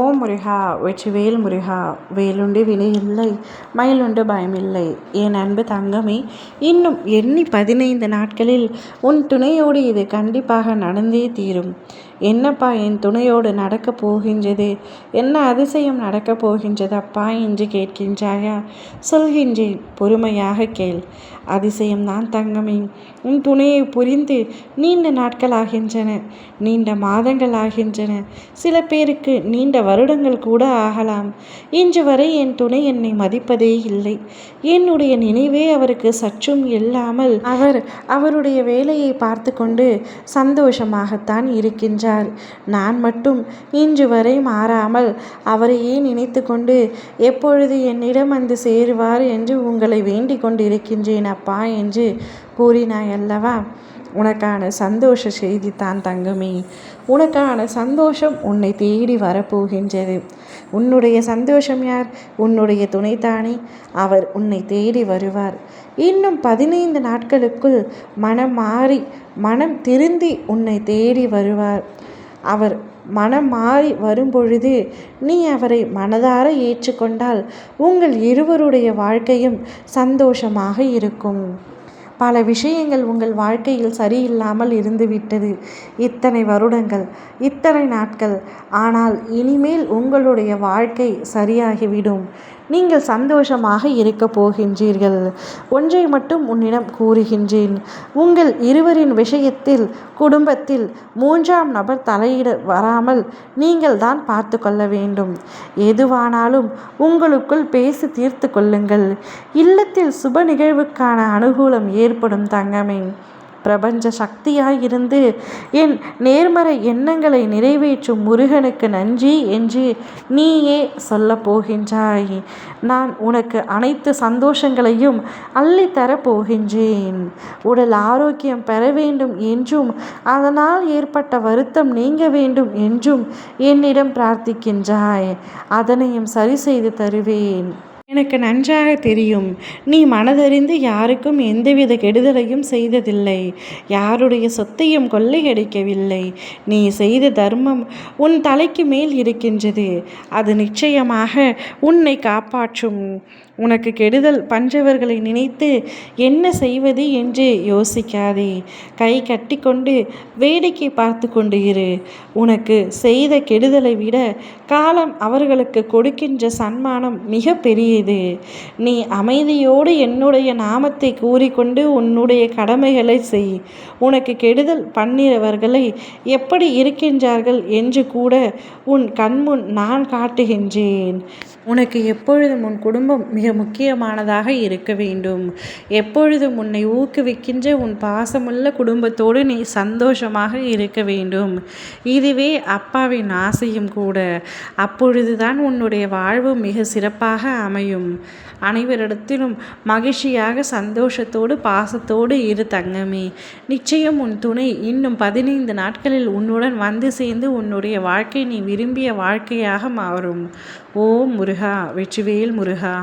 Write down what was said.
ஓம் முருகா வெற்றிவேல் முருகா. வேலுண்டு வினையில்லை, மயிலுண்டு பயமில்லை. என் அன்பு தங்கமே, இன்னும் எண்ணி 15 நாட்களில் உன் துணையோடு இது கண்டிப்பாக நடந்தே தீரும். என்னப்பா என் துணையோடு நடக்கப் போகின்றது, என்ன அதிசயம் நடக்கப் போகின்றது அப்பா என்று கேட்கின்றாயா? சொல்கின்றேன், பொறுமையாக கேள். அதிசயம்தான் தங்கமே. உன் துணையை புரிந்து நீண்ட நாட்கள் ஆகின்றன, நீண்ட மாதங்கள் ஆகின்றன, சில பேருக்கு நீண்ட வருடங்கள் கூட ஆகலாம். இன்று வரை என் துணை என்னை மதிப்பதே இல்லை. என்னுடைய நினைவே அவருக்கு சற்றும் இல்லாமல் அவருடைய வேலையை பார்த்து கொண்டு சந்தோஷமாகத்தான் இருக்கின்றார். நான் மட்டும் இன்று வரை மாறாமல் அவரையே நினைத்து கொண்டு எப்பொழுது என்னிடம் வந்து சேருவார் என்று உங்களை வேண்டிக் கொண்டிருக்கின்றேன் அப்பா என்று கூறினாய் அல்லவா? உனக்கான சந்தோஷ செய்தி தான் தங்கமே. உனக்கான சந்தோஷம் உன்னை தேடி வரப்போகின்றது. உன்னுடைய சந்தோஷம் யார்? உன்னுடைய துணைத்தானே. அவர் உன்னை தேடி வருவார். இன்னும் 15 நாட்களுக்குள் மனம் மாறி மனம் திருந்தி உன்னை தேடி வருவார். அவர் மனம் மாறி வரும்பொழுது நீ அவரை மனதார ஏற்றுக்கொண்டால் உங்கள் இருவருடைய வாழ்க்கையும் சந்தோஷமாக இருக்கும். பல விஷயங்கள் உங்கள் வாழ்க்கையில் சரியில்லாமல் இருந்துவிட்டது. இத்தனை வருடங்கள், இத்தனை நாட்கள். ஆனால் இனிமேல் உங்களுடைய வாழ்க்கை சரியாகிவிடும். நீங்கள் சந்தோஷமாக இருக்க போகின்றீர்கள். ஒன்றை மட்டும் உன்னிடம் கூறுகின்றேன். உங்கள் இருவரின் விஷயத்தில் குடும்பத்தில் 3ஆம் நபர் தலையிட வராமல் நீங்கள் தான் பார்த்து கொள்ள வேண்டும். எதுவானாலும் உங்களுக்குள் பேசி தீர்த்து கொள்ளுங்கள். இல்லத்தில் சுப நிகழ்வுக்கான அனுகூலம் ஏற்படும் தங்கமே. பிரபஞ்ச சக்தியாயிருந்து என் நேர்மறை எண்ணங்களை நிறைவேற்றும் முருகனுக்கு நன்றி என்று நீயே சொல்ல போகின்றாய். நான் உனக்கு அனைத்து சந்தோஷங்களையும் அள்ளித்தரப் போகின்றேன். உடல் ஆரோக்கியம் பெற வேண்டும் என்றும் அதனால் ஏற்பட்ட வருத்தம் நீங்க வேண்டும் என்றும் என்னிடம் பிரார்த்திக்கின்றாய். அதனையும் சரி செய்து தருவேன். எனக்கு நன்றாக தெரியும். நீ மனதறிந்து யாருக்கும் எந்தவித கெடுதலையும் செய்ததில்லை. யாருடைய சொத்தையும் கொள்ளையடிக்கவில்லை. நீ செய்த தர்மம் உன் தலைக்கு மேல் இருக்கின்றது. அது நிச்சயமாக உன்னை காப்பாற்றும். உனக்கு கெடுதல் பஞ்சவர்களை நினைத்து என்ன செய்வது என்று யோசிக்காதே. கை கட்டி கொண்டு வேடிக்கை பார்த்து கொண்டு இரு. உனக்கு செய்த கெடுதலை விட காலம் அவர்களுக்கு கொடுக்கின்ற சன்மானம் மிக பெரியது. நீ அமைதியோடு என்னுடைய நாமத்தை கூறிக்கொண்டு உன்னுடைய கடமைகளை செய். உனக்கு கெடுதல் பண்ணினவர்களை எப்படி இருக்கின்றார்கள் என்று கூட உன் கண்முன் நான் காட்டுகின்றேன். உனக்கு எப்பொழுதும் உன் குடும்பம் மிக முக்கியமானதாக இருக்க வேண்டும். எப்பொழுதும் உன்னை ஊக்குவிக்கின்ற உன் பாசமுள்ள குடும்பத்தோடு நீ சந்தோஷமாக இருக்க வேண்டும். இதுவே அப்பாவின் ஆசையும் கூட. அப்பொழுதுதான் உன்னுடைய வாழ்வு மிக சிறப்பாக அமையும். அனைவரிடத்திலும் மகிழ்ச்சியாக சந்தோஷத்தோடு பாசத்தோடு இரு தங்கமே. நிச்சயம் உன் துணை இன்னும் 15 நாட்களில் உன்னுடன் வந்து சேர்ந்து உன்னுடைய வாழ்க்கை நீ விரும்பிய வாழ்க்கையாக மாறும். ஓம் முருகா வெற்றிவேல் முருகா.